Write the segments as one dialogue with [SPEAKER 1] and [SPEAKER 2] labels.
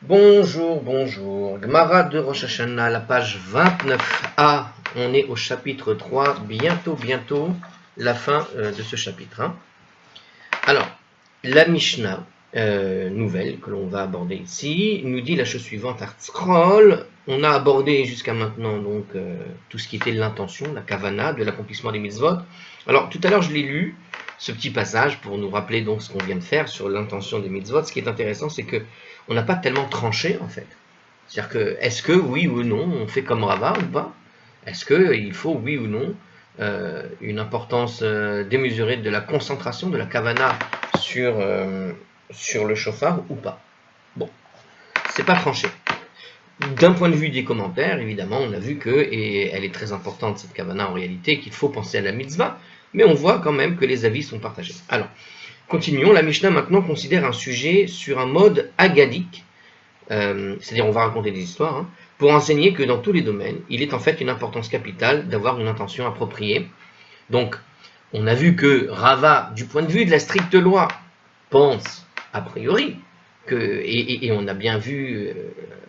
[SPEAKER 1] Bonjour, bonjour. Gemara de Rosh Hashanah, la page 29a. On est au chapitre 3. Bientôt, la fin de ce chapitre. Alors, la Mishnah nouvelle que l'on va aborder ici nous dit la chose suivante. Artzkrol, on a abordé jusqu'à maintenant donc tout ce qui était l'intention, la kavana de l'accomplissement des mitzvot. Alors, tout à l'heure, je l'ai lu, ce petit passage, pour nous rappeler donc ce qu'on vient de faire sur l'intention des mitzvot. Ce qui est intéressant, c'est que on n'a pas tellement tranché, en fait. C'est-à-dire que, est-ce que, oui ou non, on fait comme Rava ou pas? Est-ce qu'il faut, oui ou non, une importance démesurée de la concentration de la kavana sur le shofar ou pas? Bon, c'est pas tranché. D'un point de vue des commentaires, évidemment, on a vu que, et elle est très importante cette kavana en réalité, qu'il faut penser à la mitzvah, mais on voit quand même que les avis sont partagés. Alors, continuons, la Mishnah maintenant considère un sujet sur un mode agadique, c'est-à-dire on va raconter des histoires, pour enseigner que dans tous les domaines, il est en fait une importance capitale d'avoir une intention appropriée. Donc, on a vu que Rava, du point de vue de la stricte loi, pense a priori, et on a bien vu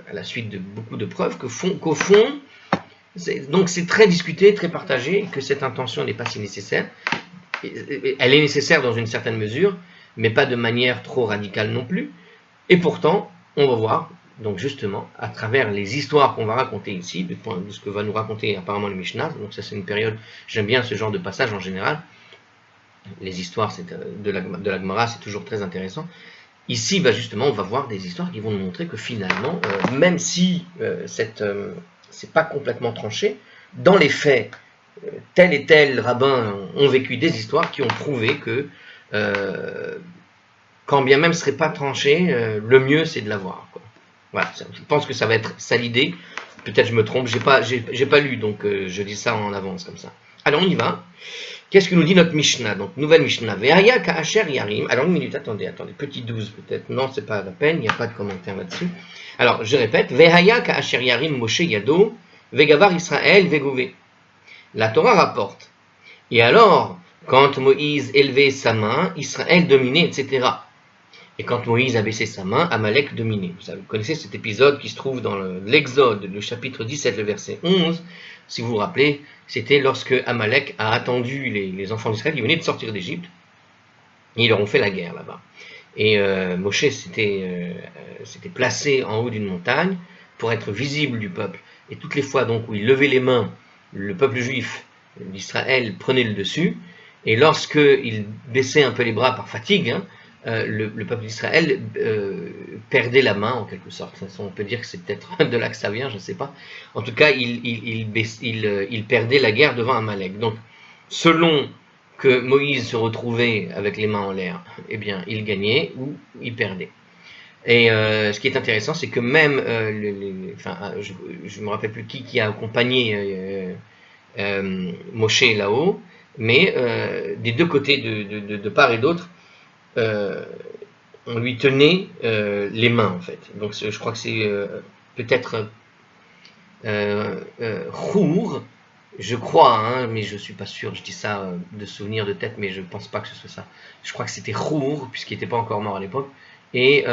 [SPEAKER 1] à la suite de beaucoup de preuves, qu'au fond, donc c'est très discuté, très partagé, que cette intention n'est pas si nécessaire. Elle est nécessaire dans une certaine mesure, mais pas de manière trop radicale non plus. Et pourtant, on va voir, donc justement, à travers les histoires qu'on va raconter ici, de ce que va nous raconter apparemment le Mishnah, donc ça c'est une période, j'aime bien ce genre de passage en général, les histoires de la Gemara, c'est toujours très intéressant. Ici, justement, on va voir des histoires qui vont nous montrer que finalement, même si c'est pas complètement tranché, dans les faits, tel et tel rabbin ont vécu des histoires qui ont prouvé que, quand bien même ce ne serait pas tranché, le mieux c'est de l'avoir. Voilà, je pense que ça va être ça l'idée. Peut-être je me trompe, j'ai pas lu, donc je dis ça en avance comme ça. Alors on y va. Qu'est-ce que nous dit notre Mishnah? Donc nouvelle Mishnah. Ve'aya ka'asher yarim. Alors une minute, attendez, petit 12 peut-être. Non, c'est pas la peine, il n'y a pas de commentaire là-dessus. Alors je répète. Ve'aya ka'asher yarim Moshe yado ve'gavar Israël ve'gové. La Torah rapporte. Et alors, quand Moïse élevait sa main, Israël dominait, etc. Et quand Moïse a baissé sa main, Amalek dominait. Vous connaissez cet épisode qui se trouve dans l'Exode, le chapitre 17, le verset 11. Si vous vous rappelez, c'était lorsque Amalek a attendu les enfants d'Israël qui venaient de sortir d'Égypte. Et ils leur ont fait la guerre là-bas. Et Moshe s'était placé en haut d'une montagne pour être visible du peuple. Et toutes les fois donc où il levait les mains, le peuple juif d'Israël prenait le dessus. Et lorsqu'il baissait un peu les bras par fatigue, le peuple d'Israël perdait la main en quelque sorte. On peut dire que c'est peut-être de là que ça vient, je ne sais pas. En tout cas, il perdait la guerre devant Amalek. Donc, selon que Moïse se retrouvait avec les mains en l'air, eh bien, il gagnait ou il perdait. Et ce qui est intéressant, c'est que même, je ne me rappelle plus qui a accompagné Moshe là-haut, mais des deux côtés, de part et d'autre, on lui tenait les mains en fait. Donc je crois que c'est peut-être Chour, je crois, mais je suis pas sûr, je dis ça de souvenir de tête, mais je pense pas que ce soit ça. Je crois que c'était Chour, puisqu'il n'était pas encore mort à l'époque, et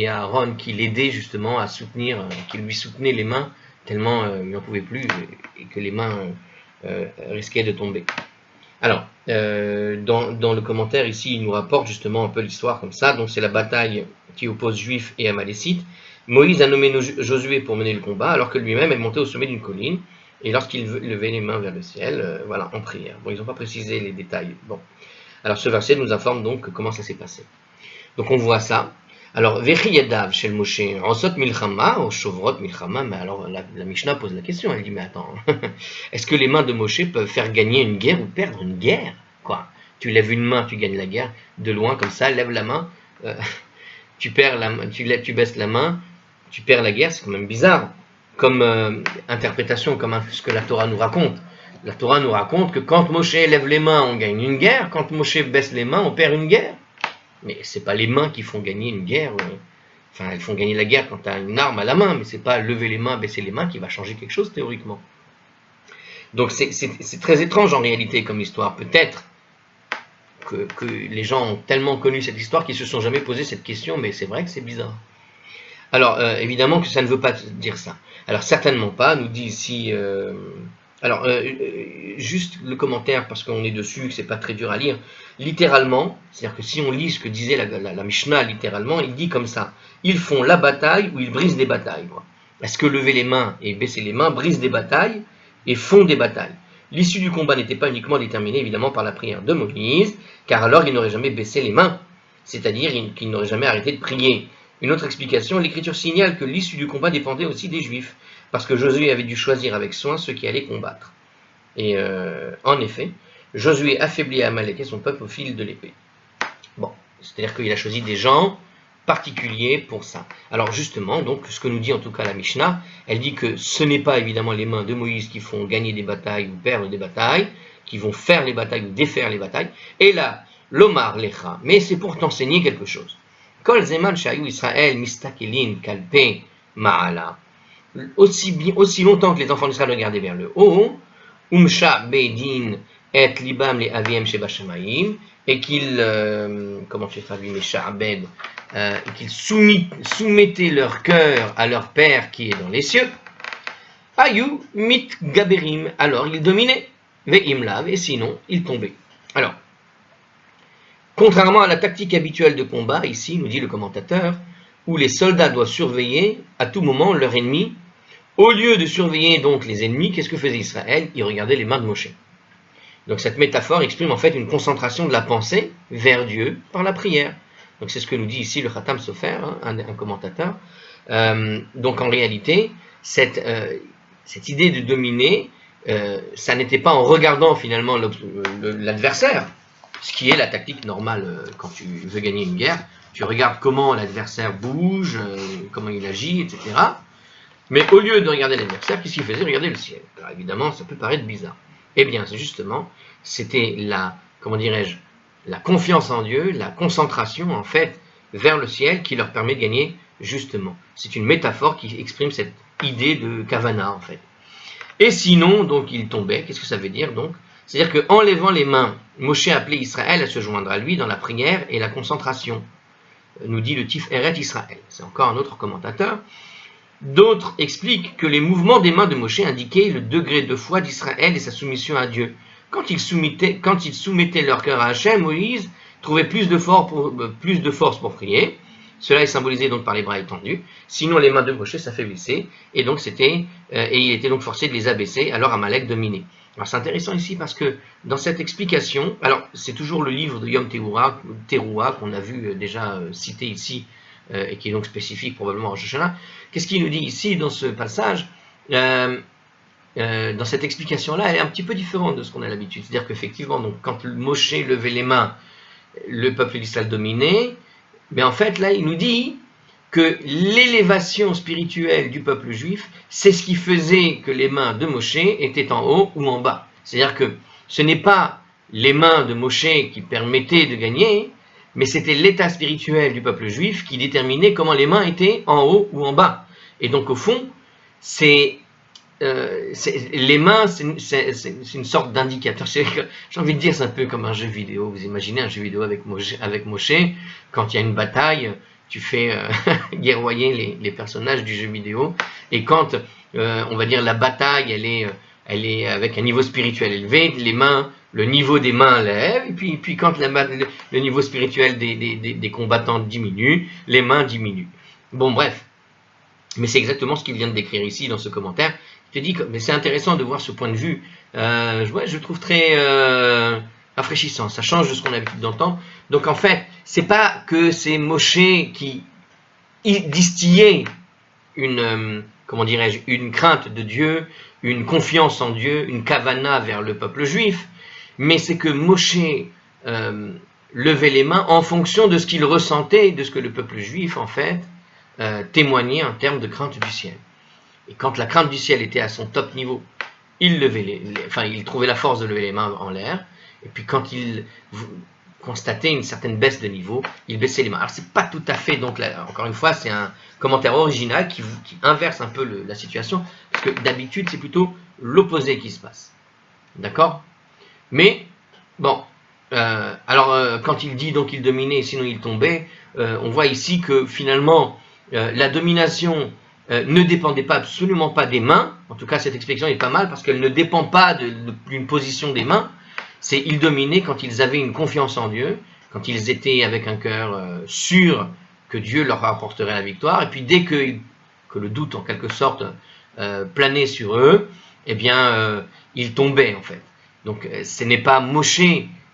[SPEAKER 1] Aaron qui l'aidait justement à soutenir, qui lui soutenait les mains, tellement il n'en pouvait plus, et que les mains risquaient de tomber. Alors, dans le commentaire ici, il nous rapporte justement un peu l'histoire comme ça. Donc c'est la bataille qui oppose Juifs et Amalécites. Moïse a nommé Josué pour mener le combat, alors que lui-même est monté au sommet d'une colline. Et lorsqu'il levait les mains vers le ciel, en prière. Bon, ils n'ont pas précisé les détails. Bon, alors ce verset nous informe donc comment ça s'est passé. Donc on voit ça. Alors, Vechi Yadav chez le Moshe, Rosot Milchama, ou Shovrot Milchama, mais alors la Mishnah pose la question, elle dit, mais attends, est-ce que les mains de Moshe peuvent faire gagner une guerre ou perdre une guerre? Quoi? Tu lèves une main, tu gagnes la guerre, de loin comme ça, lève la main, tu perds la main, tu baisses la main, tu perds la guerre, c'est quand même bizarre, comme interprétation, comme ce que la Torah nous raconte. La Torah nous raconte que quand Moshe lève les mains, on gagne une guerre, quand Moshe baisse les mains, on perd une guerre. Mais c'est pas les mains qui font gagner une guerre. Enfin, elles font gagner la guerre quand tu as une arme à la main, mais c'est pas lever les mains, baisser les mains qui va changer quelque chose théoriquement. Donc c'est très étrange en réalité comme histoire. Peut-être que les gens ont tellement connu cette histoire qu'ils se sont jamais posé cette question, mais c'est vrai que c'est bizarre. Alors, évidemment que ça ne veut pas dire ça. Alors, certainement pas, nous dit ici... juste le commentaire, parce qu'on est dessus, que c'est pas très dur à lire. Littéralement, c'est-à-dire que si on lit ce que disait la Mishnah, littéralement, il dit comme ça. Ils font la bataille ou ils brisent des batailles. Est-ce que lever les mains et baisser les mains brisent des batailles et font des batailles? L'issue du combat n'était pas uniquement déterminée, évidemment, par la prière de Moïse, car alors il n'aurait jamais baissé les mains, c'est-à-dire qu'il n'aurait jamais arrêté de prier. Une autre explication, l'Écriture signale que l'issue du combat dépendait aussi des Juifs, parce que Josué avait dû choisir avec soin ceux qui allaient combattre. Et en effet, Josué affaiblit Amalek et son peuple au fil de l'épée. Bon, c'est-à-dire qu'il a choisi des gens particuliers pour ça. Alors justement, donc, ce que nous dit en tout cas la Mishnah, elle dit que ce n'est pas évidemment les mains de Moïse qui font gagner des batailles ou perdre des batailles, qui vont faire les batailles ou défaire les batailles, et là, l'Omar Lecha, mais c'est pour t'enseigner quelque chose. Kol Zeman Shayu Israël Mistakelin Kalpe Ma'ala. Aussi longtemps que les enfants d'Israël regardaient vers le haut, Umsha Beidin et Libam le Aviem Sheba Shamayim, et qu'ils, comment tu traduis mes Sha'abed, qu'ils soumettaient leur cœur à leur Père qui est dans les cieux, Ayu Mit Gaberim, alors ils dominaient, Ve'imlav, et sinon ils tombaient. Alors, contrairement à la tactique habituelle de combat, ici, nous dit le commentateur, où les soldats doivent surveiller à tout moment leur ennemi, au lieu de surveiller donc les ennemis, qu'est-ce que faisait Israël? Il regardait les mains de Moshe. Donc cette métaphore exprime en fait une concentration de la pensée vers Dieu par la prière. Donc c'est ce que nous dit ici le Khatam Sofer, un commentateur. Donc en réalité, cette idée de dominer, ça n'était pas en regardant finalement l'adversaire, ce qui est la tactique normale quand tu veux gagner une guerre. Tu regardes comment l'adversaire bouge, comment il agit, etc. Mais au lieu de regarder l'adversaire, qu'est-ce qu'il faisait? Regarder le ciel. Alors évidemment, ça peut paraître bizarre. Eh bien, justement, c'était la confiance en Dieu, la concentration, en fait, vers le ciel qui leur permet de gagner, justement. C'est une métaphore qui exprime cette idée de Kavana, en fait. Et sinon, donc, ils tombaient. Qu'est-ce que ça veut dire, donc? C'est-à-dire qu'en levant les mains, Moshe appelait Israël à se joindre à lui dans la prière et la concentration. Nous dit le Tiferet Israël. C'est encore un autre commentateur. D'autres expliquent que les mouvements des mains de Moshe indiquaient le degré de foi d'Israël et sa soumission à Dieu. Quand ils soumettaient leur cœur à Hachem, Moïse trouvait plus de force pour prier. Cela est symbolisé donc par les bras étendus. Sinon, les mains de Moshe s'affaiblissaient et donc il était donc forcé de les abaisser. Alors Amalek dominait. Alors c'est intéressant ici parce que dans cette explication, alors c'est toujours le livre de Yom Teruah qu'on a vu déjà cité ici et qui est donc spécifique probablement en Rosh Hashanah. Qu'est-ce qu'il nous dit ici dans ce passage? Dans cette explication-là, elle est un petit peu différente de ce qu'on a l'habitude. C'est-à-dire qu'effectivement, donc, quand Moshe levait les mains, le peuple d'Israël dominait. Mais en fait, là, il nous dit que l'élévation spirituelle du peuple juif, c'est ce qui faisait que les mains de Moshe étaient en haut ou en bas. C'est-à-dire que ce n'est pas les mains de Moshe qui permettaient de gagner, mais c'était l'état spirituel du peuple juif qui déterminait comment les mains étaient en haut ou en bas. Et donc au fond, les mains, c'est une sorte d'indicateur. J'ai envie de dire, c'est un peu comme un jeu vidéo. Vous imaginez un jeu vidéo avec Moshe, quand il y a une bataille, tu fais guerroyer les personnages du jeu vidéo, et quand, on va dire, la bataille, elle est avec un niveau spirituel élevé, le niveau des mains lève, et puis quand le niveau spirituel des combattants diminue, les mains diminuent. Bon, bref. Mais c'est exactement ce qu'il vient de décrire ici dans ce commentaire. Je te dis que mais c'est intéressant de voir ce point de vue. Je trouve très rafraîchissant. Ça change de ce qu'on a l'habitude d'entendre. Donc en fait, c'est pas que c'est Moshe qui distillait une crainte de Dieu, une confiance en Dieu, une kavana vers le peuple juif, mais c'est que Moshe levait les mains en fonction de ce qu'il ressentait, de ce que le peuple juif en fait témoignait en termes de crainte du ciel. Et quand la crainte du ciel était à son top niveau, il trouvait la force de lever les mains en l'air. Et puis quand il constatait une certaine baisse de niveau, il baissait les mains. Alors c'est pas tout à fait, donc là, encore une fois, c'est un commentaire original qui inverse un peu la situation, parce que d'habitude c'est plutôt l'opposé qui se passe. D'accord? Mais bon, quand il dit donc il dominait et sinon il tombait, on voit ici que finalement la domination ne dépendait absolument pas des mains. En tout cas, cette expression est pas mal parce qu'elle ne dépend pas d'une position des mains. C'est ils dominaient quand ils avaient une confiance en Dieu, quand ils étaient avec un cœur sûr que Dieu leur apporterait la victoire. Et puis dès que le doute, en quelque sorte, planait sur eux, eh bien, ils tombaient en fait. Donc, ce n'est pas Moshe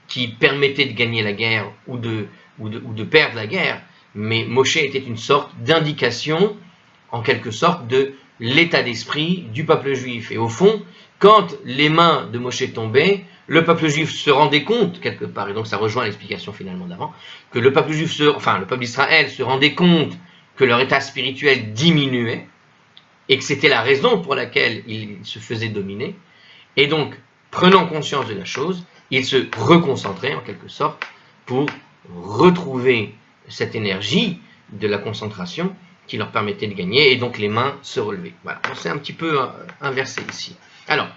[SPEAKER 1] qui permettait de gagner la guerre ou de perdre la guerre, mais Moshe était une sorte d'indication, en quelque sorte, de l'état d'esprit du peuple juif. Et au fond, quand les mains de Moshe tombaient, le peuple juif se rendait compte, quelque part, et donc ça rejoint l'explication finalement d'avant, que le peuple d'Israël se rendait compte que leur état spirituel diminuait, et que c'était la raison pour laquelle ils se faisaient dominer. Et donc, prenant conscience de la chose, ils se reconcentraient en quelque sorte pour retrouver cette énergie de la concentration qui leur permettait de gagner, et donc les mains se relevaient. Voilà, on s'est un petit peu inversé ici. Alors,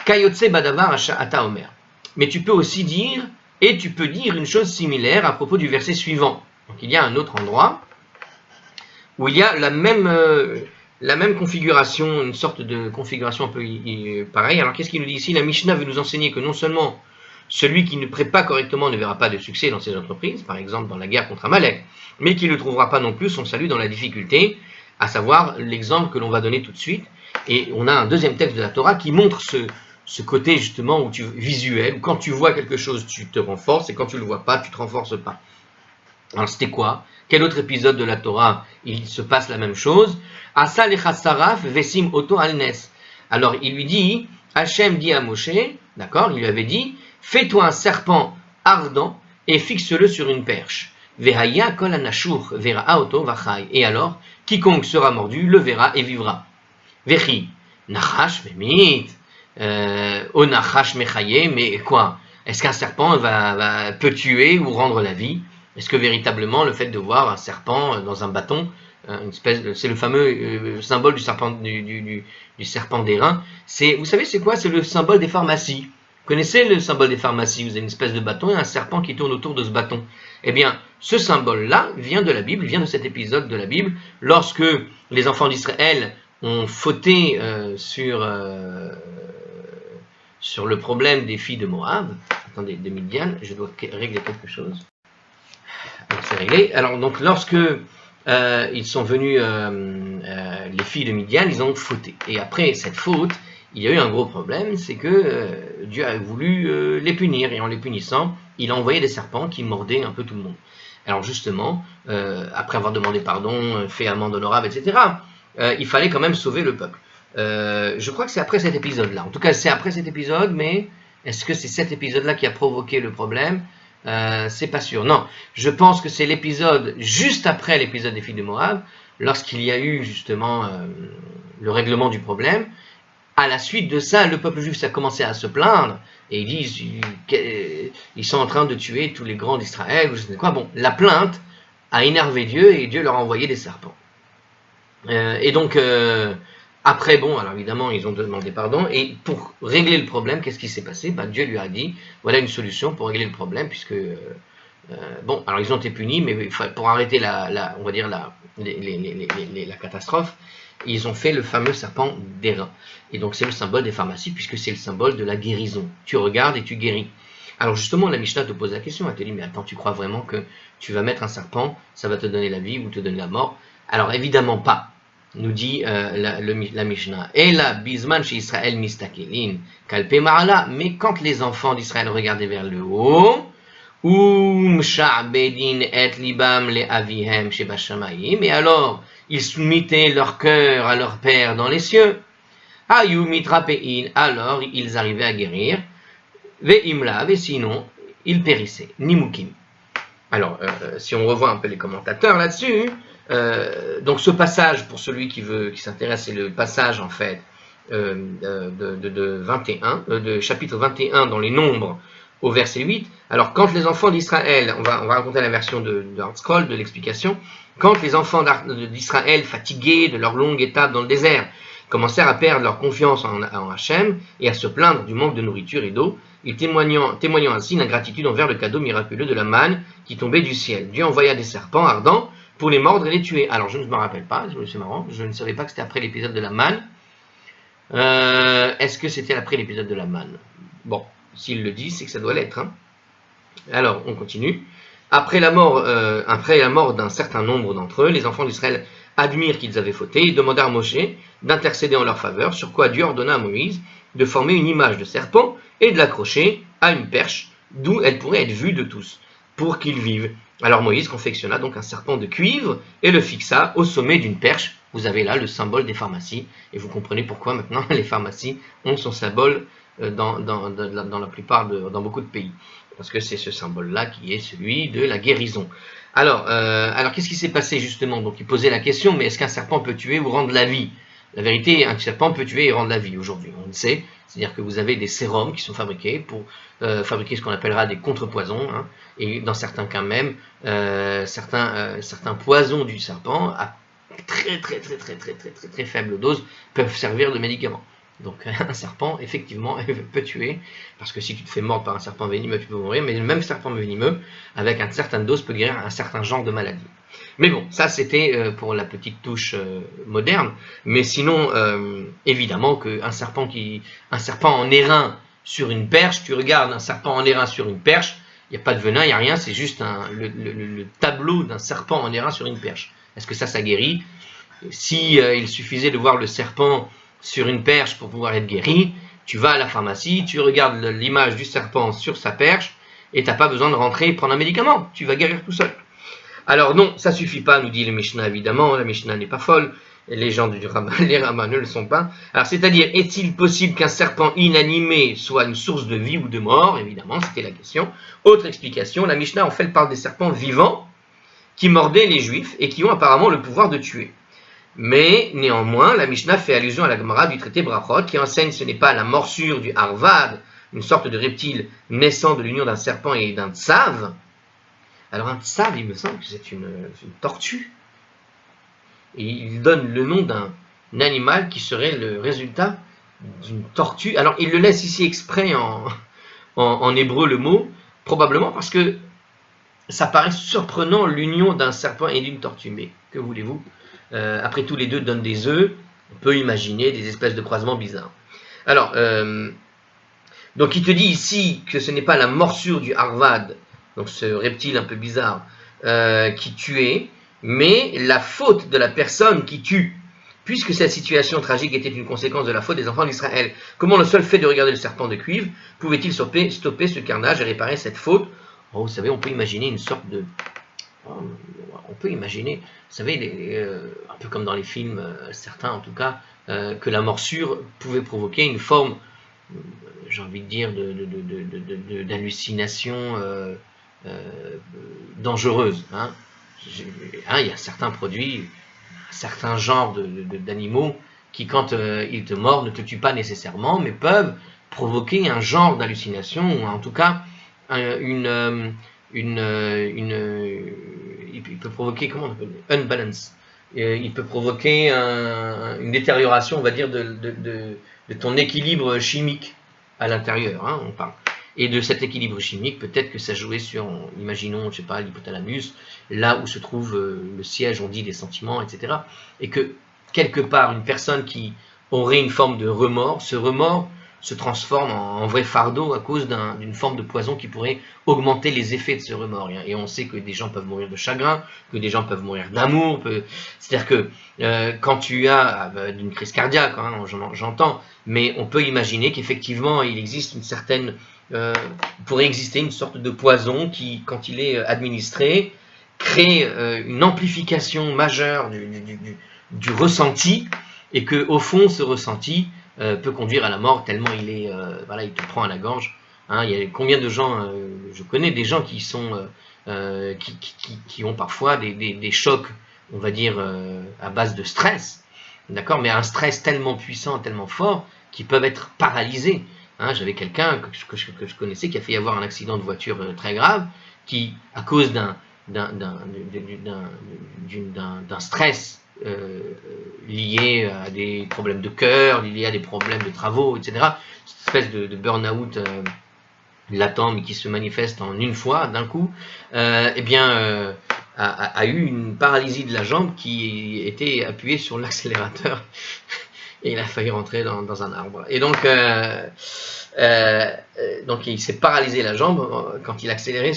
[SPEAKER 1] Kayotse Badavar Ata Omer. Mais tu peux aussi dire, et tu peux dire une chose similaire à propos du verset suivant. Donc il y a un autre endroit où il y a la même configuration, une sorte de configuration un peu pareille. Alors qu'est-ce qu'il nous dit ici? La Mishnah veut nous enseigner que non seulement celui qui ne prie pas correctement ne verra pas de succès dans ses entreprises, par exemple dans la guerre contre Amalek, mais qui ne trouvera pas non plus son salut dans la difficulté, à savoir l'exemple que l'on va donner tout de suite. Et on a un deuxième texte de la Torah qui montre ce côté justement visuel, où quand tu vois quelque chose, tu te renforces, et quand tu ne le vois pas, tu ne te renforces pas. Alors c'était quoi? Quel autre épisode de la Torah il se passe la même chose? Asa lechassaraf vesim oto alnes. Alors il lui dit, Hachem dit à Moshe, d'accord, il lui avait dit, fais-toi un serpent ardent et fixe-le sur une perche. Vehaya kol anashur vera oto vachai. Et alors, quiconque sera mordu le verra et vivra. Vechi nachash memit. O nachash mechaye. Mais quoi? Est-ce qu'un serpent peut tuer ou rendre la vie? Est-ce que véritablement le fait de voir un serpent dans un bâton, c'est le fameux symbole du serpent d'airain. Vous savez c'est quoi? C'est le symbole des pharmacies. Vous connaissez le symbole des pharmacies? Vous avez une espèce de bâton et un serpent qui tourne autour de ce bâton. Eh bien, ce symbole-là vient de la Bible, vient de cet épisode de la Bible, lorsque les enfants d'Israël ont fauté sur le problème des filles de Moab. Attendez, de Midian, je dois régler quelque chose. Alors, c'est réglé. Alors, donc, lorsque ils sont venus, les filles de Midian, ils ont fauté. Et après cette faute, il y a eu un gros problème, c'est que Dieu a voulu les punir. Et en les punissant, il a envoyé des serpents qui mordaient un peu tout le monde. Alors justement, après avoir demandé pardon, fait amende honorable, etc., il fallait quand même sauver le peuple. Je crois que c'est après cet épisode-là. En tout cas, c'est après cet épisode, mais est-ce que c'est cet épisode-là qui a provoqué le problème? C'est pas sûr. Non, je pense que c'est l'épisode juste après l'épisode des filles de Moab, lorsqu'il y a eu justement le règlement du problème. À la suite de ça, le peuple juif a commencé à se plaindre et ils disent ils sont en train de tuer tous les grands d'Israël ou je ne sais quoi. Bon, la plainte a énervé Dieu et Dieu leur a envoyé des serpents. Et donc après, bon, alors évidemment, ils ont demandé pardon, et pour régler le problème, qu'est-ce qui s'est passé? Dieu lui a dit, voilà une solution pour régler le problème, puisque, bon, alors ils ont été punis, mais pour arrêter on va dire la catastrophe, ils ont fait le fameux serpent d'airain. Et donc c'est le symbole des pharmacies, puisque c'est le symbole de la guérison. Tu regardes et tu guéris. Alors justement, la Mishnah te pose la question, elle te dit, mais attends, tu crois vraiment que tu vas mettre un serpent, ça va te donner la vie ou te donner la mort? Alors évidemment pas. Nous dit la Mishnah. Et la bisman chez Israël mistakelin kalpe ma'ala. Mais quand les enfants d'Israël regardaient vers le haut, sha'bedin et libam le avihem shebashamayim. Et alors ils soumettaient leur cœur à leur père dans les cieux. Ayu mitrapein. Alors ils arrivaient à guérir. Ve'imla, et sinon ils périssaient. Nimukim. Alors si on revoit un peu les commentateurs là-dessus. Donc ce passage, pour celui qui s'intéresse, c'est le passage en fait de chapitre 21 dans les Nombres au verset 8. Alors quand les enfants d'Israël, on va raconter la version de Hardscroll de l'explication, quand les enfants d'Israël, fatigués de leur longue étape dans le désert, commencèrent à perdre leur confiance en Hachem et à se plaindre du manque de nourriture et d'eau, ils témoignant ainsi d'ingratitude envers le cadeau miraculeux de la manne qui tombait du ciel. Dieu envoya des serpents ardents pour les mordre et les tuer. Alors je ne me rappelle pas, c'est marrant, je ne savais pas que c'était après l'épisode de la manne. Est-ce que c'était après l'épisode de la manne? Bon, s'il le dit, c'est que ça doit l'être. Hein. Alors, on continue. Après la mort d'un certain nombre d'entre eux, les enfants d'Israël admirent qu'ils avaient fauté et demandèrent à Moshe d'intercéder en leur faveur, sur quoi Dieu ordonna à Moïse de former une image de serpent et de l'accrocher à une perche, d'où elle pourrait être vue de tous, pour qu'ils vivent. Alors Moïse confectionna donc un serpent de cuivre et le fixa au sommet d'une perche. Vous avez là le symbole des pharmacies, et vous comprenez pourquoi maintenant les pharmacies ont son symbole dans beaucoup de pays. Parce que c'est ce symbole-là qui est celui de la guérison. Alors qu'est-ce qui s'est passé justement? Donc il posait la question, mais est-ce qu'un serpent peut tuer ou rendre la vie? La vérité, un serpent peut tuer et rendre la vie aujourd'hui, on le sait. C'est-à-dire que vous avez des sérums qui sont fabriqués pour fabriquer ce qu'on appellera des contrepoisons, hein, et dans certains cas même, certains poisons du serpent, à très faible dose, peuvent servir de médicaments. Donc un serpent, effectivement, peut tuer, parce que si tu te fais mordre par un serpent venimeux, tu peux mourir, mais le même serpent venimeux, avec une certaine dose, peut guérir un certain genre de maladie. Mais bon, ça c'était pour la petite touche moderne, mais sinon, évidemment qu'un serpent en airain sur une perche, tu regardes un serpent en airain sur une perche, il n'y a pas de venin, il n'y a rien, c'est juste le tableau d'un serpent en airain sur une perche. Est-ce que ça guérit? Si il suffisait de voir le serpent sur une perche pour pouvoir être guéri, tu vas à la pharmacie, tu regardes l'image du serpent sur sa perche, et tu n'as pas besoin de rentrer et prendre un médicament, tu vas guérir tout seul. Alors non, ça suffit pas, nous dit le Mishnah évidemment, la Mishnah n'est pas folle, et les gens les Rabbins ne le sont pas. Alors c'est-à-dire, est-il possible qu'un serpent inanimé soit une source de vie ou de mort? Évidemment, c'était la question. Autre explication, la Mishnah en fait parle des serpents vivants qui mordaient les Juifs et qui ont apparemment le pouvoir de tuer. Mais néanmoins, la Mishnah fait allusion à la Gemara du traité Brachot qui enseigne que ce n'est pas la morsure du Harvad, une sorte de reptile naissant de l'union d'un serpent et d'un tsav. Alors un tsav, il me semble que c'est une tortue. Et il donne le nom d'un animal qui serait le résultat d'une tortue. Alors il le laisse ici exprès en hébreu le mot, probablement parce que ça paraît surprenant l'union d'un serpent et d'une tortue. Mais que voulez-vous? Après tout, les deux donnent des œufs. On peut imaginer des espèces de croisements bizarres. Alors, donc il te dit ici que ce n'est pas la morsure du Harvad, donc ce reptile un peu bizarre, qui tuait, mais la faute de la personne qui tue. Puisque cette situation tragique était une conséquence de la faute des enfants d'Israël, comment le seul fait de regarder le serpent de cuivre pouvait-il stopper ce carnage et réparer cette faute? Oh, vous savez, on peut imaginer une sorte de... On peut imaginer, vous savez, un peu comme dans les films, certains en tout cas, que la morsure pouvait provoquer une forme, j'ai envie de dire, d'hallucination dangereuse. Hein. Il y a certains produits, certains genres d'animaux qui, quand ils te mordent, ne te tuent pas nécessairement, mais peuvent provoquer un genre d'hallucination, ou en tout cas il peut provoquer, comment on appelle, unbalance. Il peut provoquer une détérioration, on va dire, de ton équilibre chimique à l'intérieur, hein, on parle. Et de cet équilibre chimique, peut-être que ça jouait sur, imaginons, je sais pas, l'hypothalamus, là où se trouve le siège, on dit, des sentiments, etc. Et que, quelque part, une personne qui aurait une forme de remords, ce remords se transforme en vrai fardeau à cause d'une forme de poison qui pourrait augmenter les effets de ce remords. Et on sait que des gens peuvent mourir de chagrin, que des gens peuvent mourir d'amour. C'est-à-dire que quand tu as d'une crise cardiaque, hein, j'entends, mais on peut imaginer qu'effectivement il existe une certaine... pourrait exister une sorte de poison qui, quand il est administré, crée une amplification majeure du ressenti, et que au fond ce ressenti peut conduire à la mort tellement il est, voilà, il te prend à la gorge. Hein, il y a combien de gens, je connais des gens qui sont, qui ont parfois des chocs, on va dire, à base de stress, d'accord, mais un stress tellement puissant, tellement fort, qu'ils peuvent être paralysés. Hein, j'avais quelqu'un que je connaissais qui a fait avoir un accident de voiture très grave, qui, à cause d'un stress lié à des problèmes de cœur, lié à des problèmes de travaux, etc. Cette espèce de burn-out latent, mais qui se manifeste en une fois, d'un coup, a eu une paralysie de la jambe qui était appuyée sur l'accélérateur et il a failli rentrer dans un arbre. Et donc il s'est paralysé la jambe quand il accélérait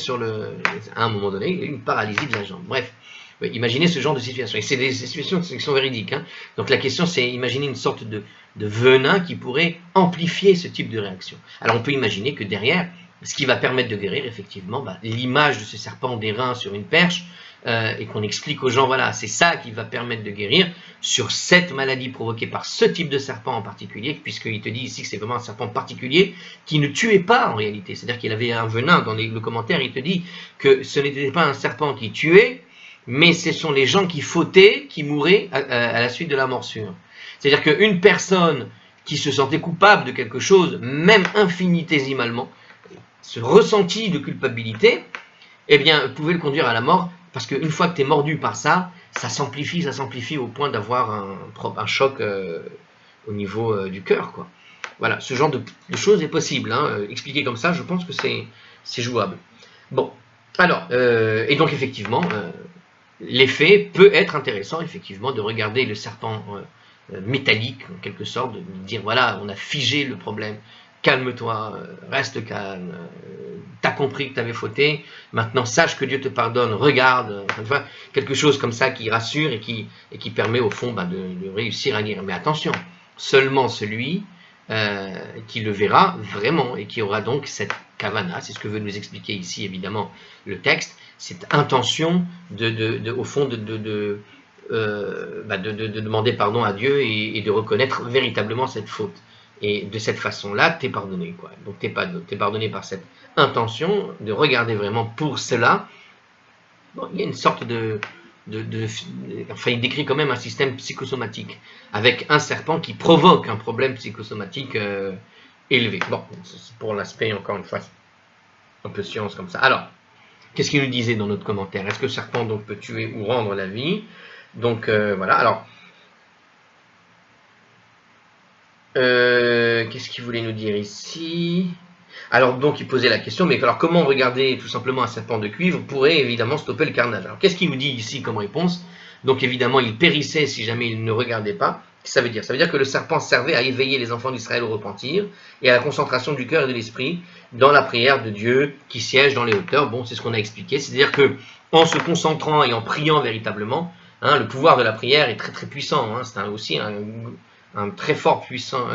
[SPEAKER 1] à un moment donné, il a eu une paralysie de la jambe. Bref, oui, imaginez ce genre de situation. Et c'est des situations qui sont véridiques. Hein. Donc la question, c'est imaginer une sorte de venin qui pourrait amplifier ce type de réaction. Alors on peut imaginer que derrière, ce qui va permettre de guérir, effectivement, l'image de ce serpent d'airain sur une perche, et qu'on explique aux gens, voilà, c'est ça qui va permettre de guérir sur cette maladie provoquée par ce type de serpent en particulier, puisqu'il te dit ici que c'est vraiment un serpent particulier qui ne tuait pas en réalité. C'est-à-dire qu'il avait un venin, dans le commentaire, il te dit que ce n'était pas un serpent qui tuait, mais ce sont les gens qui fautaient, qui mouraient à la suite de la morsure. C'est-à-dire qu'une personne qui se sentait coupable de quelque chose, même infinitésimalement, ce ressenti de culpabilité, eh bien, pouvait le conduire à la mort, parce qu'une fois que tu es mordu par ça, ça s'amplifie au point d'avoir un choc au niveau du cœur, quoi. Voilà, ce genre de choses est possible. Hein. Expliqué comme ça, je pense que c'est jouable. Bon, alors, et donc effectivement, l'effet peut être intéressant, effectivement, de regarder le serpent métallique, en quelque sorte, de dire, voilà, on a figé le problème. Calme-toi, reste calme, t'as compris que t'avais fauté, maintenant sache que Dieu te pardonne, regarde, enfin, quelque chose comme ça qui rassure et qui permet au fond de réussir à guérir. Mais attention, seulement celui qui le verra vraiment et qui aura donc cette kavana, c'est ce que veut nous expliquer ici évidemment le texte, cette intention au fond de demander pardon à Dieu et de reconnaître véritablement cette faute. Et de cette façon-là, t'es pardonné, quoi. Donc t'es pardonné par cette intention de regarder vraiment pour cela. Bon, il y a une sorte enfin, il décrit quand même un système psychosomatique avec un serpent qui provoque un problème psychosomatique élevé. Bon, c'est pour l'aspect, encore une fois, un peu science comme ça. Alors, qu'est-ce qu'il nous disait dans notre commentaire? Est-ce que le serpent donc peut tuer ou rendre la vie? Donc voilà. Alors. Qu'est-ce qu'il voulait nous dire ici? Alors donc il posait la question, mais alors comment regarder tout simplement un serpent de cuivre pourrait évidemment stopper le carnage? Alors qu'est-ce qu'il nous dit ici comme réponse? Donc évidemment il périssait si jamais il ne regardait pas. Qu'est-ce que ça veut dire? Ça veut dire que le serpent servait à éveiller les enfants d'Israël au repentir et à la concentration du cœur et de l'esprit dans la prière de Dieu qui siège dans les hauteurs. Bon, c'est ce qu'on a expliqué, c'est-à-dire que en se concentrant et en priant véritablement, hein, le pouvoir de la prière est très très puissant. Hein, c'est aussi un très fort puissant,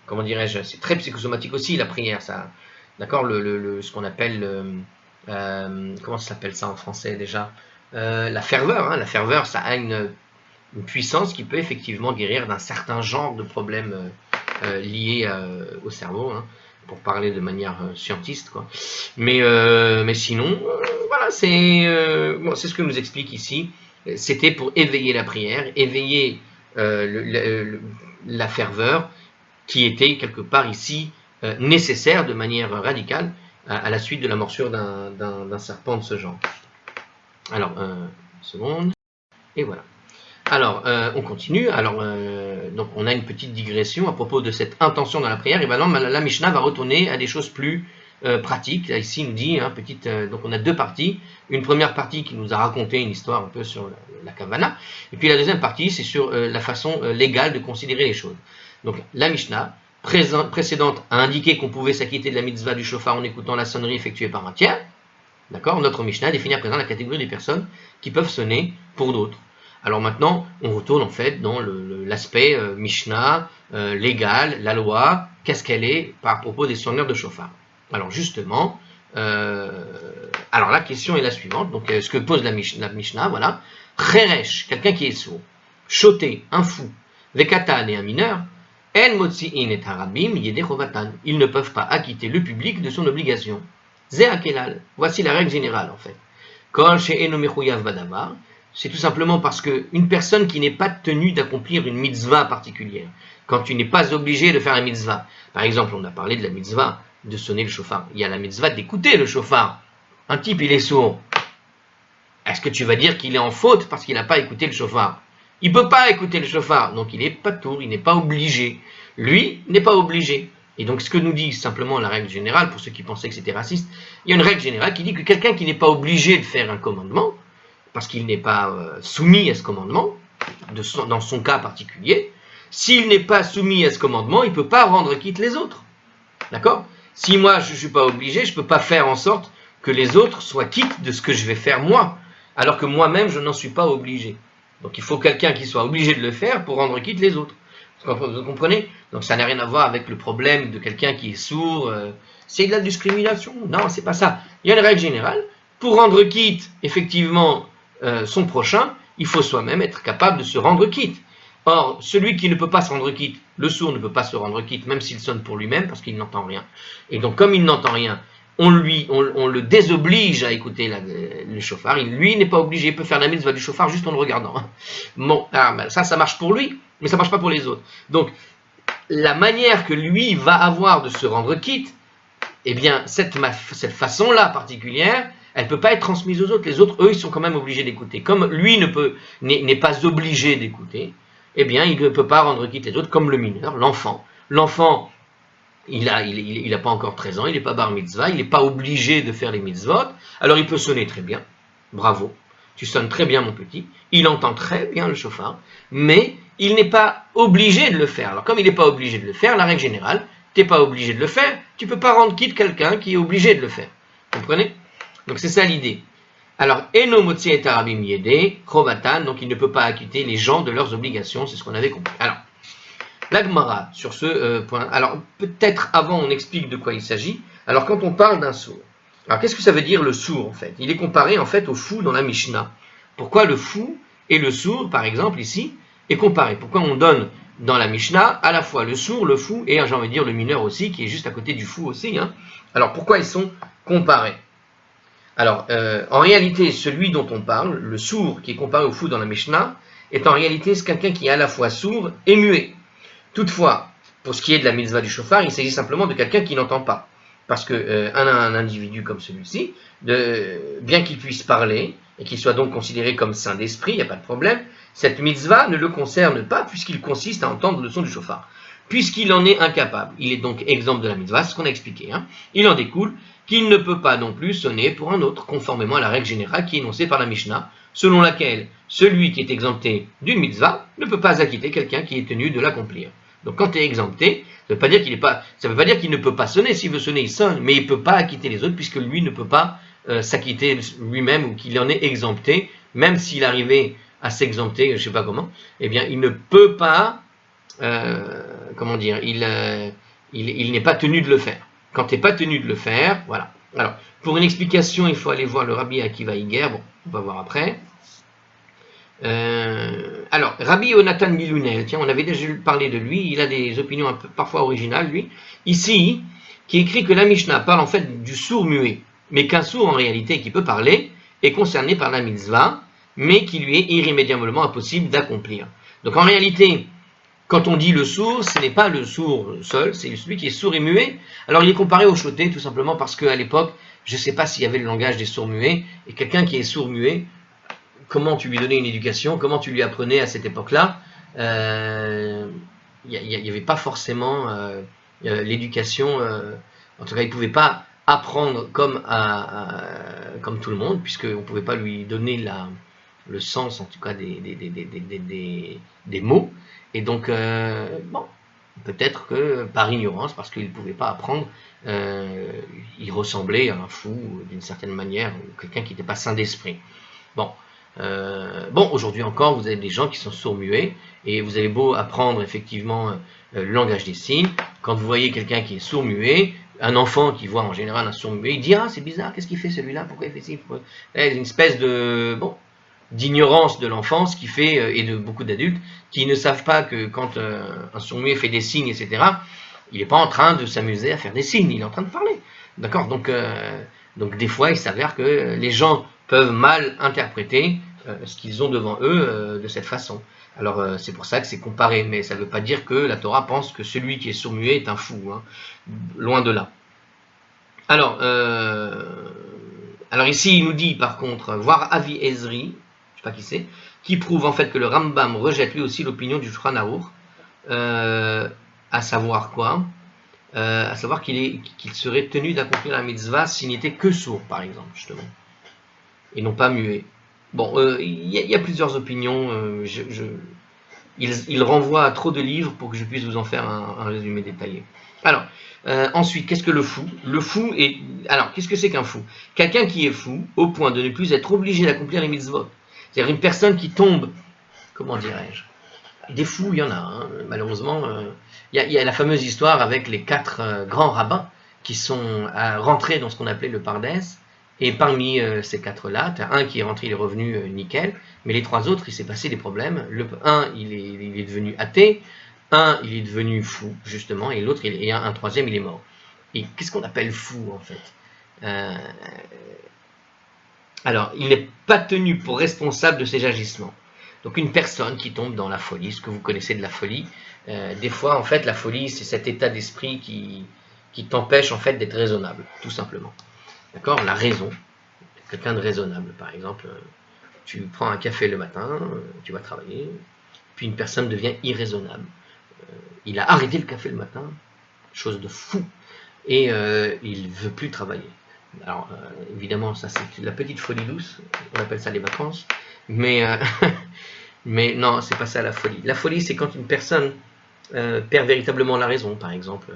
[SPEAKER 1] comment dirais-je, c'est très psychosomatique aussi la prière, ça, d'accord, ce qu'on appelle, comment ça s'appelle ça en français déjà, la ferveur, hein, la ferveur, ça a une puissance qui peut effectivement guérir d'un certain genre de problèmes liés au cerveau, hein, pour parler de manière scientiste, quoi. Mais sinon, voilà, c'est ce que nous explique ici, c'était pour éveiller la prière, éveiller la ferveur qui était quelque part ici nécessaire de manière radicale à la suite de la morsure d'un serpent de ce genre. Alors, une seconde, et voilà. Alors, on continue. Alors, donc on a une petite digression à propos de cette intention dans la prière. Et maintenant, la Mishnah va retourner à des choses plus pratiques. Là, ici, il nous dit, hein, donc on a deux parties. Une première partie qui nous a raconté une histoire un peu sur la kavana. Et puis la deuxième partie, c'est sur la façon légale de considérer les choses. Donc, la Mishnah précédente a indiqué qu'on pouvait s'acquitter de la mitzvah du shofar en écoutant la sonnerie effectuée par un tiers. D'accord? Notre Mishnah définit à présent la catégorie des personnes qui peuvent sonner pour d'autres. Alors maintenant, on retourne en fait dans l'aspect Mishnah, légal, la loi, qu'est-ce qu'elle est par propos des sonneurs de shofar. Alors justement, alors la question est la suivante, donc ce que pose la Mishnah, voilà, Cheresh, quelqu'un qui est sourd, Choté, un fou, Vekatan et un mineur, En Motzi'in et Harabim, Yedeh Chovatan, ils ne peuvent pas acquitter le public de son obligation. Zehakelal, voici la règle générale en fait. Kol she'eno mechuyav badavar, c'est tout simplement parce qu'une personne qui n'est pas tenue d'accomplir une mitzvah particulière, quand tu n'es pas obligé de faire la mitzvah, par exemple, on a parlé de la mitzvah de sonner le shofar, il y a la mitzvah d'écouter le shofar. Un type, il est sourd. Est-ce que tu vas dire qu'il est en faute parce qu'il n'a pas écouté le shofar? Il ne peut pas écouter le shofar, donc il n'est pas tour, il n'est pas obligé. Lui n'est pas obligé. Et donc ce que nous dit simplement la règle générale, pour ceux qui pensaient que c'était raciste, il y a une règle générale qui dit que quelqu'un qui n'est pas obligé de faire un commandement, parce qu'il n'est pas soumis à ce commandement, dans son cas particulier. S'il n'est pas soumis à ce commandement, il ne peut pas rendre quitte les autres. D'accord? Si moi, je ne suis pas obligé, je ne peux pas faire en sorte que les autres soient quittes de ce que je vais faire moi, alors que moi-même, je n'en suis pas obligé. Donc il faut quelqu'un qui soit obligé de le faire pour rendre quitte les autres. Vous comprenez? Donc ça n'a rien à voir avec le problème de quelqu'un qui est sourd. C'est de la discrimination. Non, c'est pas ça. Il y a une règle générale. Pour rendre quitte, effectivement, son prochain, il faut soi-même être capable de se rendre quitte. Or, celui qui ne peut pas se rendre quitte, le sourd ne peut pas se rendre quitte, même s'il sonne pour lui-même, parce qu'il n'entend rien. Et donc, comme il n'entend rien, on le désoblige à écouter le chauffard. Lui n'est pas obligé, il peut faire la mitzvah du chauffard juste en le regardant. Bon, ça marche pour lui, mais ça ne marche pas pour les autres. Donc, la manière que lui va avoir de se rendre quitte, eh bien, cette façon-là particulière, elle ne peut pas être transmise aux autres. Les autres, eux, ils sont quand même obligés d'écouter. Comme lui n'est pas obligé d'écouter, eh bien, il ne peut pas rendre quitte les autres, comme le mineur, l'enfant. L'enfant, il n'a pas encore 13 ans, il n'est pas bar mitzvah, il n'est pas obligé de faire les mitzvot, alors il peut sonner très bien, bravo, tu sonnes très bien mon petit, il entend très bien le chauffard, mais il n'est pas obligé de le faire. Alors comme il n'est pas obligé de le faire, la règle générale, tu n'es pas obligé de le faire, tu ne peux pas rendre quitte quelqu'un qui est obligé de le faire. Vous comprenez? Donc c'est ça l'idée. Alors, Eno motzi et arabim yede, chrobatan, donc il ne peut pas acquitter les gens de leurs obligations, c'est ce qu'on avait compris. Alors, la Gemara, sur ce point, alors peut-être avant on explique de quoi il s'agit. Alors quand on parle d'un sourd, alors qu'est-ce que ça veut dire le sourd en fait? Il est comparé en fait au fou dans la Mishnah. Pourquoi le fou et le sourd, par exemple ici, est comparé? Pourquoi on donne dans la Mishnah à la fois le sourd, le fou et j'ai envie de dire le mineur aussi, qui est juste à côté du fou aussi, hein? Alors pourquoi ils sont comparés? Alors, en réalité, celui dont on parle, le sourd qui est comparé au fou dans la Mishnah, est en réalité quelqu'un qui est à la fois sourd et muet. Toutefois, pour ce qui est de la mitzvah du chauffard, il s'agit simplement de quelqu'un qui n'entend pas. Parce qu'un individu comme celui-ci, bien qu'il puisse parler, et qu'il soit donc considéré comme saint d'esprit, il n'y a pas de problème, cette mitzvah ne le concerne pas puisqu'il consiste à entendre le son du chauffard. Puisqu'il en est incapable, il est donc exempt de la mitzvah, c'est ce qu'on a expliqué. Hein. Il en découle qu'il ne peut pas non plus sonner pour un autre, conformément à la règle générale qui est énoncée par la Mishnah, selon laquelle celui qui est exempté d'une mitzvah ne peut pas acquitter quelqu'un qui est tenu de l'accomplir. Donc quand tu es exempté, ça veut pas dire qu'il ne peut pas sonner. S'il veut sonner, il sonne, mais il ne peut pas acquitter les autres puisque lui ne peut pas s'acquitter lui-même ou qu'il en est exempté, même s'il arrivait à s'exempter, je ne sais pas comment, eh bien il ne peut pas, il n'est pas tenu de le faire. Quand tu n'es pas tenu de le faire, voilà. Alors, pour une explication, il faut aller voir le Rabbi Akiva Iger, bon, on va voir après. Alors, Rabbi Yonatan Milunel, tiens, on avait déjà parlé de lui, il a des opinions un peu, parfois originales, lui. Ici, qui écrit que la Mishnah parle en fait du sourd muet, mais qu'un sourd en réalité qui peut parler est concerné par la mitzvah, mais qui lui est irrémédiablement impossible d'accomplir. Donc en réalité, quand on dit le sourd, ce n'est pas le sourd seul, c'est celui qui est sourd et muet. Alors il est comparé au choté tout simplement parce qu'à l'époque, je ne sais pas s'il y avait le langage des sourds muets, et quelqu'un qui est sourd muet, comment tu lui donnais une éducation, comment tu lui apprenais à cette époque-là, il n'y avait pas forcément l'éducation, en tout cas il ne pouvait pas apprendre comme tout le monde, puisqu'on ne pouvait pas lui donner le sens en tout cas des mots, et donc peut-être que par ignorance, parce qu'il ne pouvait pas apprendre, il ressemblait à un fou d'une certaine manière, ou quelqu'un qui n'était pas sain d'esprit. Bon, aujourd'hui encore, vous avez des gens qui sont sourds-muets, et vous avez beau apprendre effectivement le langage des signes, quand vous voyez quelqu'un qui est sourd-muet, un enfant qui voit en général un sourd-muet, il dit « Ah, c'est bizarre, qu'est-ce qu'il fait celui-là? Pourquoi il fait ci ?» Une espèce d'ignorance de l'enfance qui fait, et de beaucoup d'adultes, qui ne savent pas que quand un sourd-muet fait des signes, etc., il n'est pas en train de s'amuser à faire des signes, il est en train de parler. D'accord? Donc des fois, il s'avère que les gens peuvent mal interpréter ce qu'ils ont devant eux de cette façon. Alors c'est pour ça que c'est comparé, mais ça ne veut pas dire que la Torah pense que celui qui est sourd-muet est un fou, hein. Loin de là. Alors ici il nous dit par contre, voir Avi Ezri, je ne sais pas qui c'est, qui prouve en fait que le Rambam rejette lui aussi l'opinion du Shulchan Aruch, à savoir quoi? À savoir qu'il serait tenu d'accomplir la mitzvah s'il n'était que sourd, par exemple, justement, et non pas muet. Bon, y a plusieurs opinions. Il renvoie à trop de livres pour que je puisse vous en faire un résumé détaillé. Alors, ensuite, qu'est-ce que le fou? Le fou est... Alors, qu'est-ce que c'est qu'un fou? Quelqu'un qui est fou au point de ne plus être obligé d'accomplir les mitzvot. C'est-à-dire une personne qui tombe, comment dirais-je? Des fous, il y en a, hein. Malheureusement. Il y a la fameuse histoire avec les 4 grands rabbins qui sont rentrés dans ce qu'on appelait le Pardès. Et parmi ces 4-là, tu as un qui est rentré, il est revenu nickel, mais les 3 autres, il s'est passé des problèmes. Un, il est devenu athée, un, il est devenu fou, justement, et l'autre, et un troisième, il est mort. Et qu'est-ce qu'on appelle fou, en fait? Alors, il n'est pas tenu pour responsable de ses agissements. Donc une personne qui tombe dans la folie, ce que vous connaissez de la folie, des fois, en fait, la folie, c'est cet état d'esprit qui t'empêche, en fait, d'être raisonnable, tout simplement. D'accord? La raison. Quelqu'un de raisonnable, par exemple. Tu prends un café le matin, tu vas travailler, puis une personne devient irraisonnable. Il a arrêté le café le matin, chose de fou, et il ne veut plus travailler. Alors, évidemment, ça c'est la petite folie douce, on appelle ça les vacances, mais, mais non, c'est pas ça la folie. La folie, c'est quand une personne perd véritablement la raison, par exemple.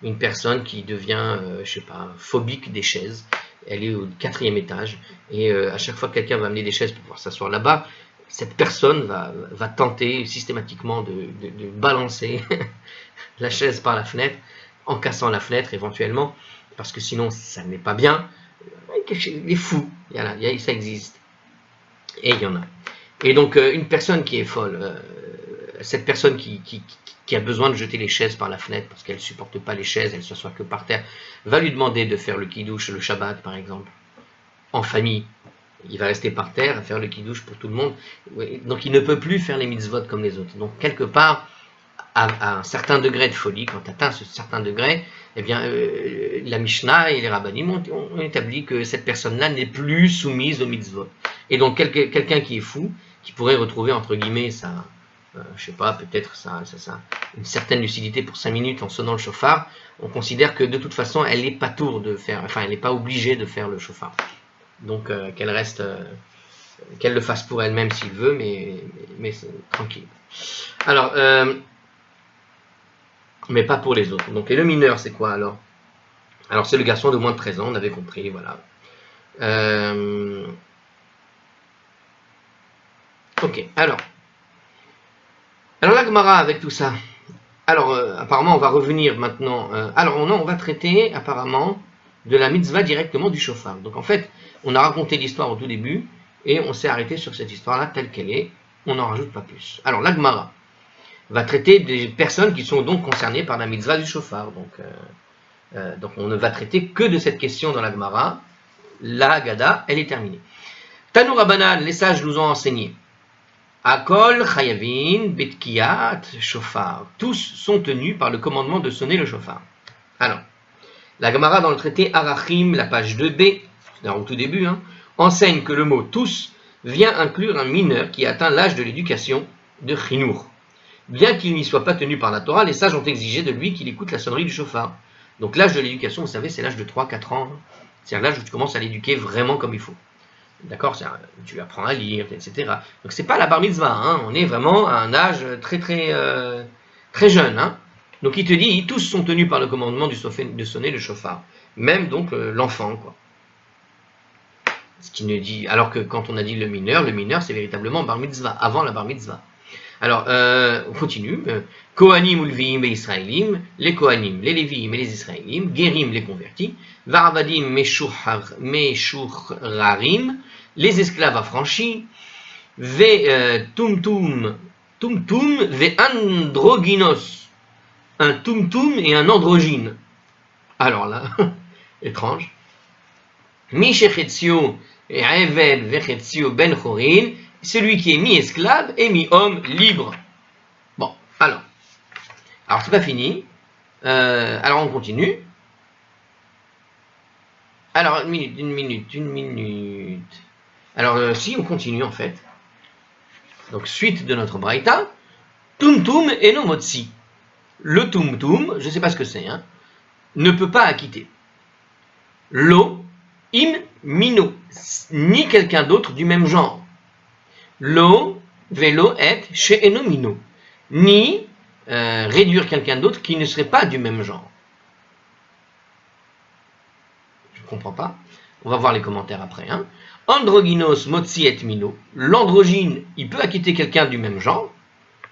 [SPEAKER 1] Une personne qui devient, je sais pas, phobique des chaises. Elle est au 4e étage et à chaque fois que quelqu'un va amener des chaises pour pouvoir s'asseoir là-bas, cette personne va tenter systématiquement de balancer la chaise par la fenêtre, en cassant la fenêtre éventuellement, parce que sinon ça n'est pas bien. Les fous, ça existe. Et il y en a. Et donc une personne qui est folle, cette personne qui a besoin de jeter les chaises par la fenêtre parce qu'elle ne supporte pas les chaises, elle ne s'assoit que par terre, va lui demander de faire le kidouche le Shabbat par exemple, en famille. Il va rester par terre à faire le kidouche pour tout le monde. Donc il ne peut plus faire les mitzvot comme les autres. Donc quelque part, à un certain degré de folie, quand tu atteins ce certain degré, eh bien, la Mishnah et les rabbinim ont établi que cette personne-là n'est plus soumise aux mitzvot. Et donc quelqu'un qui est fou, qui pourrait retrouver entre guillemets sa... je sais pas, peut-être une certaine lucidité pour 5 minutes en sonnant le chauffard, on considère que de toute façon, elle n'est pas tour de faire, enfin, elle n'est pas obligée de faire le chauffard. Donc, qu'elle reste, qu'elle le fasse pour elle-même s'il veut, mais tranquille. Alors, mais pas pour les autres. Donc, et le mineur, c'est quoi alors? Alors, c'est le garçon de moins de 13 ans, on avait compris, voilà. Ok, alors la Gemara avec tout ça. Alors, apparemment, on va revenir maintenant. On va traiter, apparemment, de la mitzvah directement du chauffard. Donc, en fait, on a raconté l'histoire au tout début, et on s'est arrêté sur cette histoire-là telle qu'elle est. On n'en rajoute pas plus. Alors, la Gemara va traiter des personnes qui sont donc concernées par la mitzvah du chauffard. Donc, on ne va traiter que de cette question dans la Gemara. La Haggadah, elle est terminée. Tanu Rabbanan, les sages nous ont enseigné. Akol chayavin betkiyat shofar. Tous sont tenus par le commandement de sonner le chauffard. Alors, la Gemara dans le traité Arachim, la page 2b, c'est-à-dire au tout début, enseigne que le mot tous vient inclure un mineur qui atteint l'âge de l'éducation de chinour. Bien qu'il n'y soit pas tenu par la Torah, les sages ont exigé de lui qu'il écoute la sonnerie du chauffard. Donc l'âge de l'éducation, vous savez, c'est l'âge de 3-4 ans. C'est-à-dire l'âge où tu commences à l'éduquer vraiment comme il faut. D'accord, tu apprends à lire, etc. Donc c'est pas la bar mitzvah, on est vraiment à un âge très jeune. Donc il te dit, tous sont tenus par le commandement de sonner le chauffard, même donc l'enfant, quoi. Ce qui ne dit, alors que quand on a dit le mineur c'est véritablement bar mitzvah, avant la bar mitzvah. Alors on continue. Kohanim ulviim et Israélim, les Kohanim, les Léviim et les Israélim, Guérim les convertis, Varavadim meshurarim, les esclaves affranchis, ve tumtum ve androgynos, un tumtum et un androgyne. Alors là, étrange. Mishechetio et Eved vechetio ben chorin, celui qui est mi-esclave et mi-homme libre. Bon, alors c'est pas fini. Alors on continue. Alors une minute. Alors si on continue en fait. Donc suite de notre braïta, tumtum et no motzi. Le tumtum, je ne sais pas ce que c'est, ne peut pas acquitter. Lo im mino, ni quelqu'un d'autre du même genre. Lo, velo et chez enomino. Ni réduire quelqu'un d'autre qui ne serait pas du même genre. Je ne comprends pas. On va voir les commentaires après. Hein. Androgynos motzi et mino. L'androgyne, il peut acquitter quelqu'un du même genre.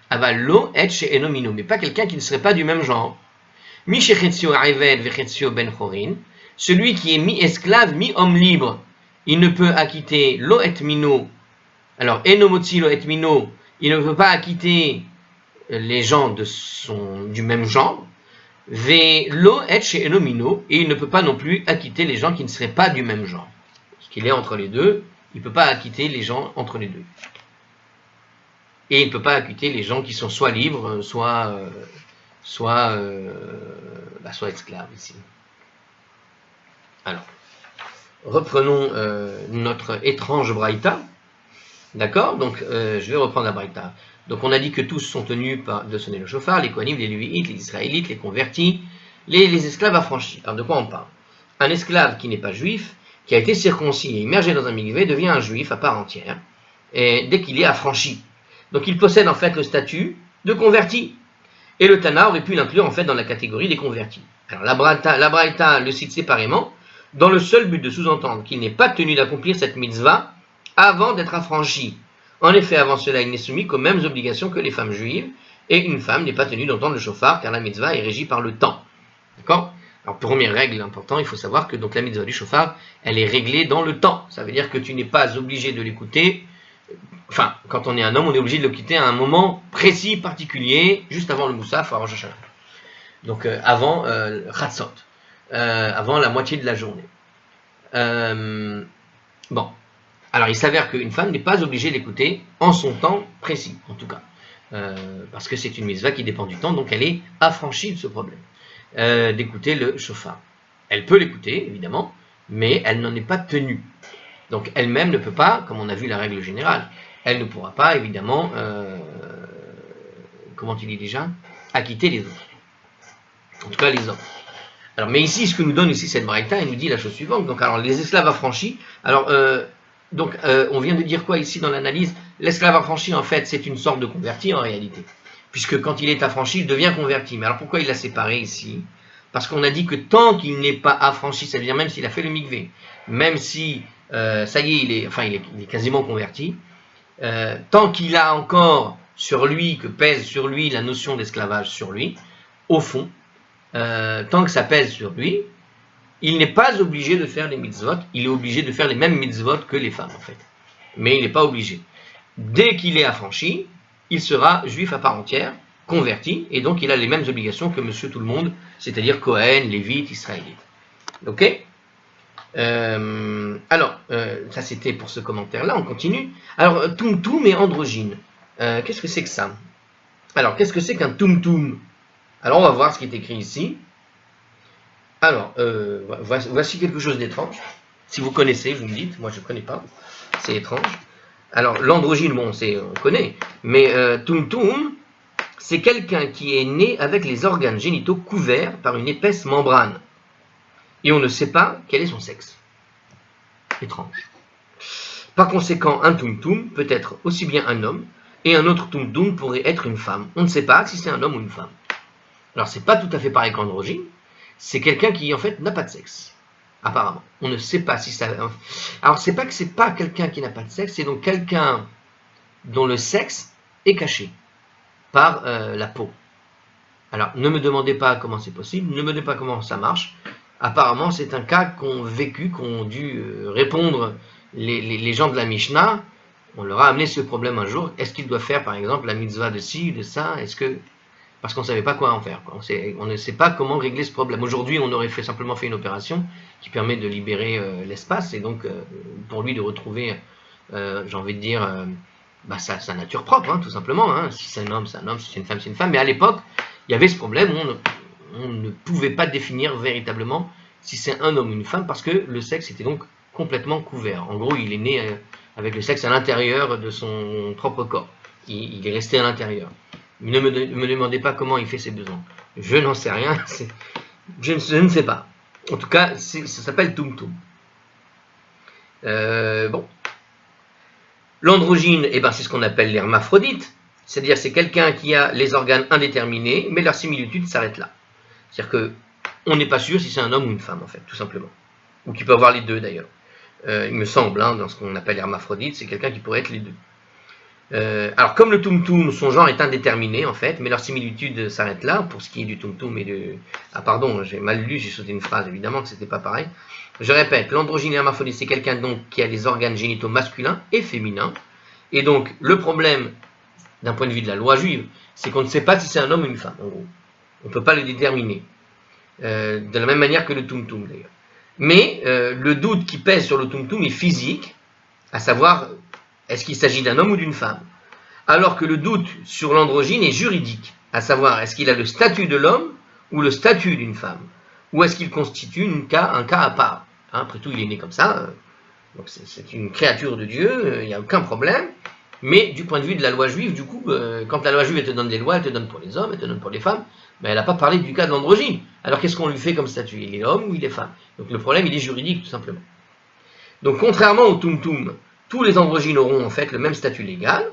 [SPEAKER 1] Aval lo et chez enomino, mais pas quelqu'un qui ne serait pas du même genre. Mi shechetio aved vechetio ben chorin. Celui qui est mi-esclave, mi-homme libre, il ne peut acquitter lo et mino. Alors, enomotzi lo et mino, il ne peut pas acquitter les gens du même genre. Ve lo et chez enomino, et il ne peut pas non plus acquitter les gens qui ne seraient pas du même genre. Parce qu'il est entre les deux, il ne peut pas acquitter les gens entre les deux. Et il ne peut pas acquitter les gens qui sont soit libres, soit esclaves ici. Alors, reprenons notre étrange braïta. D'accord? Donc, je vais reprendre la braïta. Donc, on a dit que tous sont tenus de sonner le chauffard, les Kohanim, les Lévites, les Israélites, les convertis, les esclaves affranchis. Alors, de quoi on parle? Un esclave qui n'est pas juif, qui a été circoncis et immergé dans un mikvé, devient un juif à part entière, et dès qu'il est affranchi. Donc, il possède en fait le statut de converti. Et le Tana aurait pu l'inclure en fait dans la catégorie des convertis. Alors, la braïta le cite séparément, dans le seul but de sous-entendre qu'il n'est pas tenu d'accomplir cette mitzvah avant d'être affranchi. En effet, avant cela, il n'est soumis qu'aux mêmes obligations que les femmes juives, et une femme n'est pas tenue d'entendre le chauffard, car la mitzvah est régie par le temps. D'accord? Alors, première règle importante, il faut savoir que donc, la mitzvah du chauffard, elle est réglée dans le temps. Ça veut dire que tu n'es pas obligé de l'écouter. Enfin, quand on est un homme, on est obligé de l'écouter à un moment précis, particulier, juste avant le Moussaf, à Rosh Hashanah. Donc, avant Chatzot, avant la moitié de la journée. Bon. Alors, il s'avère qu'une femme n'est pas obligée d'écouter en son temps précis, en tout cas. Parce que c'est une mitzvah qui dépend du temps, donc elle est affranchie de ce problème. D'écouter le chauffard. Elle peut l'écouter, évidemment, mais elle n'en est pas tenue. Donc, elle-même ne peut pas, comme on a vu la règle générale, elle ne pourra pas, évidemment, comment tu dis déjà, acquitter les autres. En tout cas, les hommes. Alors, mais ici, ce que nous donne ici cette braïta, elle nous dit la chose suivante. Donc, alors, les esclaves affranchis, alors, on vient de dire quoi ici dans l'analyse? L'esclave affranchi, en fait, c'est une sorte de converti en réalité. Puisque quand il est affranchi, il devient converti. Mais alors pourquoi il l'a séparé ici? Parce qu'on a dit que tant qu'il n'est pas affranchi, ça veut dire même s'il a fait le mikvé, même si, ça y est, il est quasiment converti, tant qu'il a encore sur lui, que pèse sur lui la notion d'esclavage sur lui, au fond, tant que ça pèse sur lui, il n'est pas obligé de faire les mitzvot, il est obligé de faire les mêmes mitzvot que les femmes en fait. Mais il n'est pas obligé. Dès qu'il est affranchi, il sera juif à part entière, converti, et donc il a les mêmes obligations que monsieur tout le monde, c'est-à-dire Cohen, Lévite, Israélite. Ok? Alors, ça c'était pour ce commentaire-là, on continue. Alors, tumtum et androgyne. Qu'est-ce que c'est que ça? Alors, qu'est-ce que c'est qu'un tumtum? Alors, on va voir ce qui est écrit ici. Alors, voici quelque chose d'étrange. Si vous connaissez, vous me dites. Moi, je ne connais pas. C'est étrange. Alors, l'androgyne, bon, on connaît. Mais tumtum, c'est quelqu'un qui est né avec les organes génitaux couverts par une épaisse membrane. Et on ne sait pas quel est son sexe. Étrange. Par conséquent, un tumtum peut être aussi bien un homme, et un autre tumtum pourrait être une femme. On ne sait pas si c'est un homme ou une femme. Alors, c'est pas tout à fait pareil qu'androgyne. C'est quelqu'un qui, en fait, n'a pas de sexe. Apparemment. On ne sait pas si ça... Alors, c'est pas que c'est pas quelqu'un qui n'a pas de sexe, c'est donc quelqu'un dont le sexe est caché par la peau. Alors, ne me demandez pas comment c'est possible, ne me demandez pas comment ça marche. Apparemment, c'est un cas qu'ont vécu, qu'ont dû répondre les gens de la Mishnah. On leur a amené ce problème un jour. Est-ce qu'ils doivent faire, par exemple, la mitzvah de ci, de ça? Est-ce que... Parce qu'on ne savait pas quoi en faire. On ne sait pas comment régler ce problème. Aujourd'hui, on aurait simplement fait une opération qui permet de libérer l'espace et donc pour lui de retrouver, j'ai envie de dire, sa nature propre, hein, tout simplement. Hein. Si c'est un homme, c'est un homme. Si c'est une femme, c'est une femme. Mais à l'époque, il y avait ce problème où on ne pouvait pas définir véritablement si c'est un homme ou une femme parce que le sexe était donc complètement couvert. En gros, il est né avec le sexe à l'intérieur de son propre corps. Il est resté à l'intérieur. Ne me demandez pas comment il fait ses besoins. Je n'en sais rien. Je ne sais pas. En tout cas, ça s'appelle tumtum. Bon. L'androgyne, eh ben, c'est ce qu'on appelle l'hermaphrodite, c'est-à-dire c'est quelqu'un qui a les organes indéterminés, mais leur similitude s'arrête là. C'est-à-dire qu'on n'est pas sûr si c'est un homme ou une femme, en fait, tout simplement. Ou qui peut avoir les deux, d'ailleurs. Il me semble, hein, dans ce qu'on appelle hermaphrodite, c'est quelqu'un qui pourrait être les deux. Alors, comme le tumtum, son genre est indéterminé, en fait, mais leur similitude s'arrête là, pour ce qui est du tumtum et de... Ah, pardon, j'ai mal lu, j'ai sauté une phrase, évidemment que c'était pas pareil. Je répète, l'androgyne et hermaphrodite, c'est quelqu'un donc qui a des organes génitaux masculins et féminins. Et donc, le problème, d'un point de vue de la loi juive, c'est qu'on ne sait pas si c'est un homme ou une femme, en gros. On ne peut pas le déterminer. De la même manière que le tumtum, d'ailleurs. Mais le doute qui pèse sur le tumtum est physique, à savoir, est-ce qu'il s'agit d'un homme ou d'une femme? Alors que le doute sur l'androgyne est juridique, à savoir, est-ce qu'il a le statut de l'homme ou le statut d'une femme? Ou est-ce qu'il constitue un cas à part? Hein, après tout, il est né comme ça, donc c'est une créature de Dieu, il n'y a aucun problème. Mais du point de vue de la loi juive, du coup, quand la loi juive elle te donne des lois, elle te donne pour les hommes, elle te donne pour les femmes, mais elle n'a pas parlé du cas de l'androgyne. Alors qu'est-ce qu'on lui fait comme statut? Il est homme ou il est femme? Donc le problème, il est juridique, tout simplement. Donc contrairement au tumtum, tous les androgynes auront en fait le même statut légal.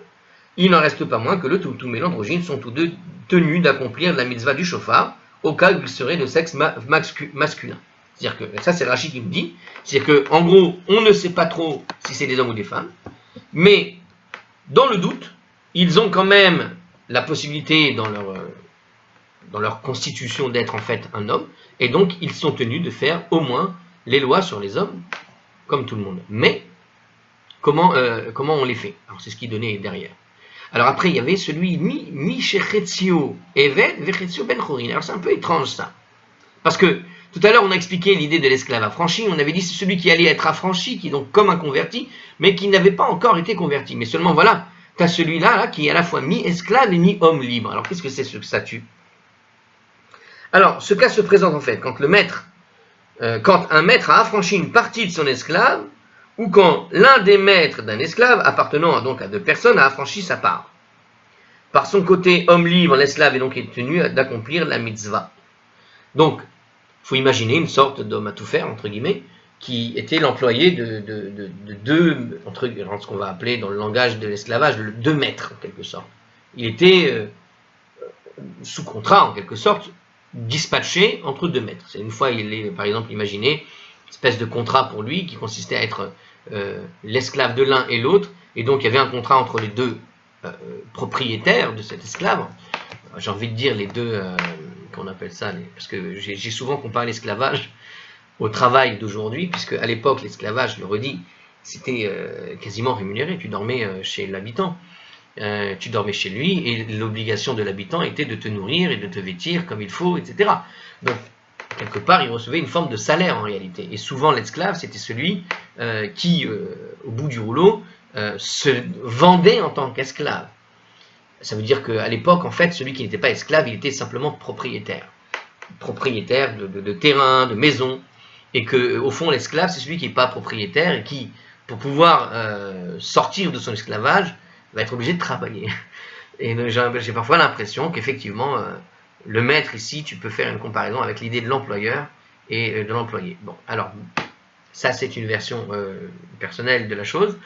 [SPEAKER 1] Il n'en reste pas moins que le tumtum et l'androgyne sont tous deux tenus d'accomplir la mitzvah du shofar, au cas où ils seraient de sexe masculin. C'est-à-dire que, ça c'est Rachid qui me dit, c'est-à-dire qu'en gros, on ne sait pas trop si c'est des hommes ou des femmes, mais dans le doute, ils ont quand même la possibilité dans leur constitution d'être en fait un homme, et donc ils sont tenus de faire au moins les lois sur les hommes, comme tout le monde. Mais, comment on les fait? Alors c'est ce qui donnait derrière. Alors après, il y avait celui mi shechetzio eved vechetzio ben chorin. Alors c'est un peu étrange ça. Parce que tout à l'heure, on a expliqué l'idée de l'esclave affranchi. On avait dit c'est celui qui allait être affranchi, qui est donc comme un converti, mais qui n'avait pas encore été converti. Mais seulement voilà, tu as celui-là là, qui est à la fois mi-esclave et mi-homme libre. Alors qu'est-ce que c'est ce statut? Alors, ce cas se présente en fait quand un maître a affranchi une partie de son esclave, ou quand l'un des maîtres d'un esclave, appartenant donc à deux personnes, a affranchi sa part. Par son côté homme libre, l'esclave est donc tenu d'accomplir la mitzvah. Donc, il faut imaginer une sorte d'homme à tout faire, entre guillemets, qui était l'employé de deux, entre ce qu'on va appeler dans le langage de l'esclavage, deux maîtres, en quelque sorte. Il était sous contrat, en quelque sorte, dispatché entre deux maîtres. C'est une fois, il est, par exemple, imaginé espèce de contrat pour lui qui consistait à être l'esclave de l'un et l'autre, et donc il y avait un contrat entre les deux propriétaires de cet esclave. J'ai envie de dire les deux, qu'on appelle ça, parce que j'ai souvent comparé l'esclavage au travail d'aujourd'hui, puisque à l'époque l'esclavage, je le redis, c'était quasiment rémunéré. Tu dormais chez l'habitant, tu dormais chez lui, et l'obligation de l'habitant était de te nourrir et de te vêtir comme il faut, etc. Donc quelque part, il recevait une forme de salaire en réalité. Et souvent, l'esclave, c'était celui qui, au bout du rouleau, se vendait en tant qu'esclave. Ça veut dire qu'à l'époque, en fait, celui qui n'était pas esclave, il était simplement propriétaire. Propriétaire de terrain, de maison. Et qu'au fond, l'esclave, c'est celui qui n'est pas propriétaire et qui, pour pouvoir sortir de son esclavage, va être obligé de travailler. Et j'ai parfois l'impression qu'effectivement... le maître ici, tu peux faire une comparaison avec l'idée de l'employeur et de l'employé. Bon, alors, ça c'est une version personnelle de la chose,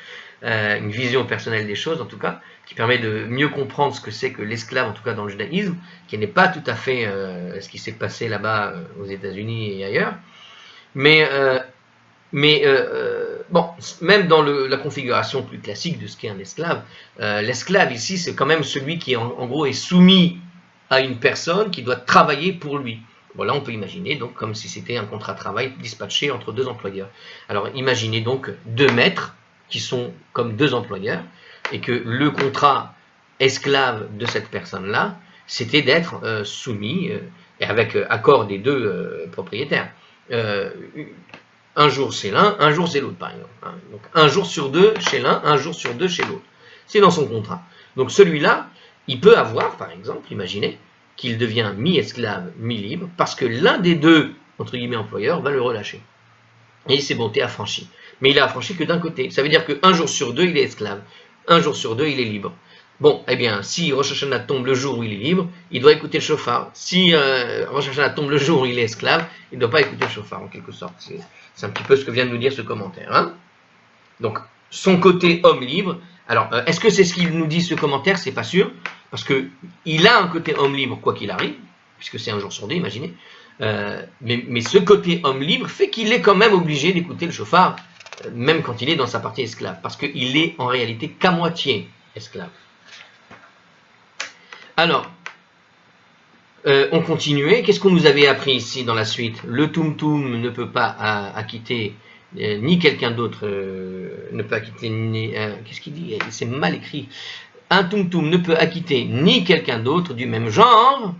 [SPEAKER 1] une vision personnelle des choses en tout cas, qui permet de mieux comprendre ce que c'est que l'esclave, en tout cas dans le judaïsme, qui n'est pas tout à fait ce qui s'est passé là-bas aux États-Unis et ailleurs. Mais bon, même dans la configuration plus classique de ce qu'est un esclave, l'esclave ici c'est quand même celui qui en gros est soumis à une personne qui doit travailler pour lui. Voilà, on peut imaginer donc comme si c'était un contrat de travail dispatché entre deux employeurs. Alors imaginez donc deux maîtres qui sont comme deux employeurs et que le contrat esclave de cette personne-là, c'était d'être soumis et avec accord des deux propriétaires. Un jour c'est l'un, un jour c'est l'autre par exemple. Hein. Donc un jour sur deux chez l'un, un jour sur deux chez l'autre. C'est dans son contrat. Donc celui-là, il peut avoir, par exemple, imaginez, qu'il devient mi-esclave, mi-libre, parce que l'un des deux, entre guillemets, employeurs, va le relâcher. Et il s'est monté affranchi. Mais il a affranchi que d'un côté. Ça veut dire qu'un jour sur deux, il est esclave. Un jour sur deux, il est libre. Bon, eh bien, si Rosh Hashanah tombe le jour où il est libre, il doit écouter le shofar. Si Rosh Hashanah tombe le jour où il est esclave, il ne doit pas écouter le shofar, en quelque sorte. C'est un petit peu ce que vient de nous dire ce commentaire. Hein. Donc, son côté homme libre Alors, est-ce que c'est ce qu'il nous dit ce commentaire? C'est pas sûr, parce qu'il a un côté homme libre quoi qu'il arrive, puisque c'est un jour sur deux, imaginez. Mais ce côté homme libre fait qu'il est quand même obligé d'écouter le chauffard, même quand il est dans sa partie esclave, parce qu'il est en réalité qu'à moitié esclave. Alors, on continuait. Qu'est-ce qu'on nous avait appris ici dans la suite? Le tumtum ne peut pas acquitter ni quelqu'un d'autre ne peut acquitter ni... Qu'est-ce qu'il dit? C'est mal écrit. Un tumtum ne peut acquitter ni quelqu'un d'autre du même genre.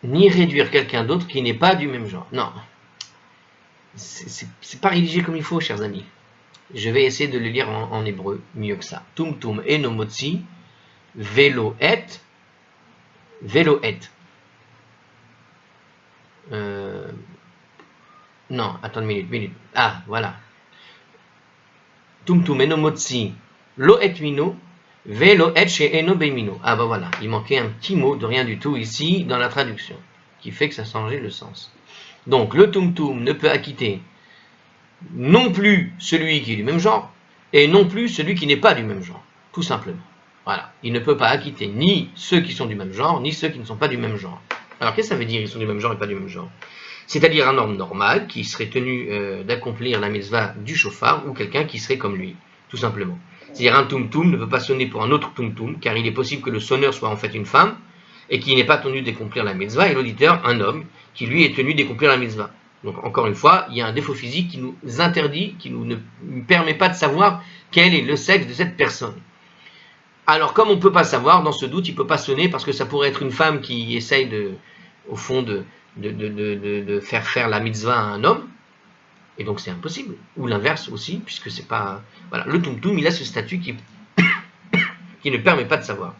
[SPEAKER 1] Ni réduire quelqu'un d'autre qui n'est pas du même genre. Non. C'est pas rédigé comme il faut, chers amis. Je vais essayer de le lire en hébreu mieux que ça. Tumtum enomotzi velo et. Non, attends une minute. Ah, voilà. Tumtum enomotzi lo et mino velo et she eno beimino. Ah bah voilà, il manquait un petit mot de rien du tout ici dans la traduction, qui fait que ça changeait le sens. Donc le tumtum ne peut acquitter non plus celui qui est du même genre, et non plus celui qui n'est pas du même genre, tout simplement. Voilà, il ne peut pas acquitter ni ceux qui sont du même genre, ni ceux qui ne sont pas du même genre. Alors qu'est-ce que ça veut dire, ils sont du même genre et pas du même genre? C'est-à-dire un homme normal qui serait tenu d'accomplir la mitzvah du chauffard, ou quelqu'un qui serait comme lui, tout simplement. C'est-à-dire un tum-tum ne peut pas sonner pour un autre tum-tum, car il est possible que le sonneur soit en fait une femme, et qui n'est pas tenu d'accomplir la mitzvah, et l'auditeur, un homme, qui lui est tenu d'accomplir la mitzvah. Donc encore une fois, il y a un défaut physique qui nous interdit, qui nous ne permet pas de savoir quel est le sexe de cette personne. Alors comme on ne peut pas savoir, dans ce doute, il ne peut pas sonner parce que ça pourrait être une femme qui essaye au fond de faire la mitzvah à un homme, et donc c'est impossible. Ou l'inverse aussi, puisque c'est pas... Voilà, le tum-tum, il a ce statut qui ne permet pas de savoir.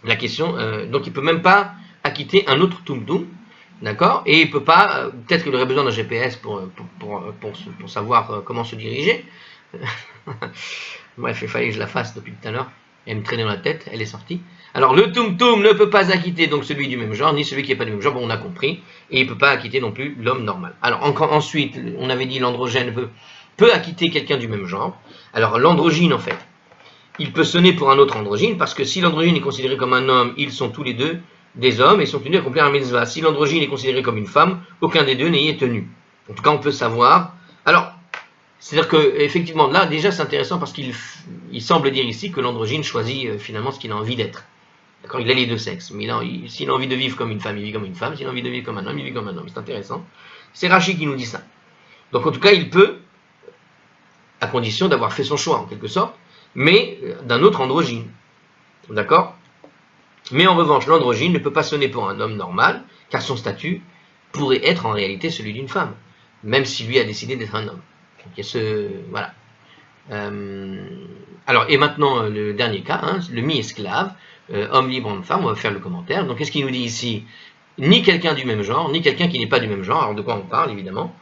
[SPEAKER 1] La question, donc il ne peut même pas acquitter un autre tum-tum, d'accord? Et il ne peut pas, peut-être qu'il aurait besoin d'un GPS pour savoir comment se diriger. Bref, il fallait que je la fasse depuis tout à l'heure. Elle me traînait dans la tête, elle est sortie. Alors le tum-tum ne peut pas acquitter donc celui du même genre, ni celui qui n'est pas du même genre, bon on a compris. Et il ne peut pas acquitter non plus l'homme normal. Alors ensuite, on avait dit l'androgyne peut acquitter quelqu'un du même genre. Alors l'androgyne en fait, il peut sonner pour un autre androgyne, parce que si l'androgyne est considéré comme un homme, ils sont tous les deux des hommes et sont tenus à accomplir un mitzvah. Si l'androgyne est considéré comme une femme, aucun des deux n'y est tenu. En tout cas, on peut savoir. Alors, c'est-à-dire que effectivement, là, déjà, c'est intéressant parce qu'il semble dire ici que l'androgyne choisit finalement ce qu'il a envie d'être. D'accord, il a les deux sexes, mais s'il a envie de vivre comme une femme, il vit comme une femme. S'il a envie de vivre comme un homme, il vit comme un homme. C'est intéressant. C'est Rachi qui nous dit ça. Donc, en tout cas, il peut, à condition d'avoir fait son choix, en quelque sorte, mais d'un autre androgyne. D'accord? Mais en revanche, l'androgyne ne peut pas sonner pour un homme normal, car son statut pourrait être en réalité celui d'une femme, même si lui a décidé d'être un homme. Donc, il y a voilà. Alors, et maintenant, le dernier cas, hein, le mi-esclave, homme libre, homme femme, on va faire le commentaire. Donc, qu'est-ce qu'il nous dit ici? Ni quelqu'un du même genre, ni quelqu'un qui n'est pas du même genre. Alors, de quoi on parle, évidemment?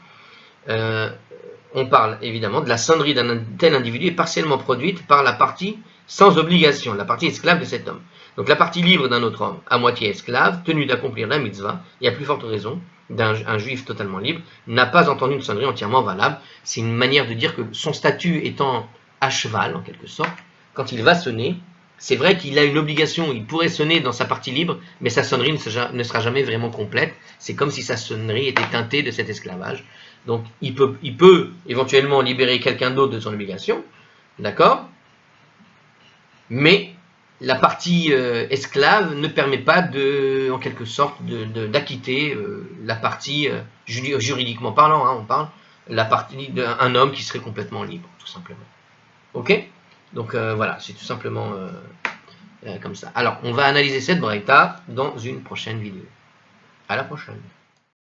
[SPEAKER 1] On parle, évidemment, de la sonnerie d'un tel individu est partiellement produite par la partie sans obligation, la partie esclave de cet homme. Donc, la partie libre d'un autre homme, à moitié esclave, tenu d'accomplir la mitzvah, et à plus forte raison, d'un juif totalement libre, n'a pas entendu une sonnerie entièrement valable. C'est une manière de dire que son statut étant à cheval, en quelque sorte, quand il va sonner, c'est vrai qu'il a une obligation, il pourrait sonner dans sa partie libre, mais sa sonnerie ne sera jamais vraiment complète. C'est comme si sa sonnerie était teintée de cet esclavage. Donc il peut éventuellement libérer quelqu'un d'autre de son obligation, d'accord? Mais la partie esclave ne permet pas en quelque sorte d'acquitter la partie, juridiquement parlant, hein, on parle, la partie d'un homme qui serait complètement libre, tout simplement. Ok? Donc voilà, c'est tout simplement comme ça. Alors, on va analyser cette braïta dans une prochaine vidéo. À la prochaine.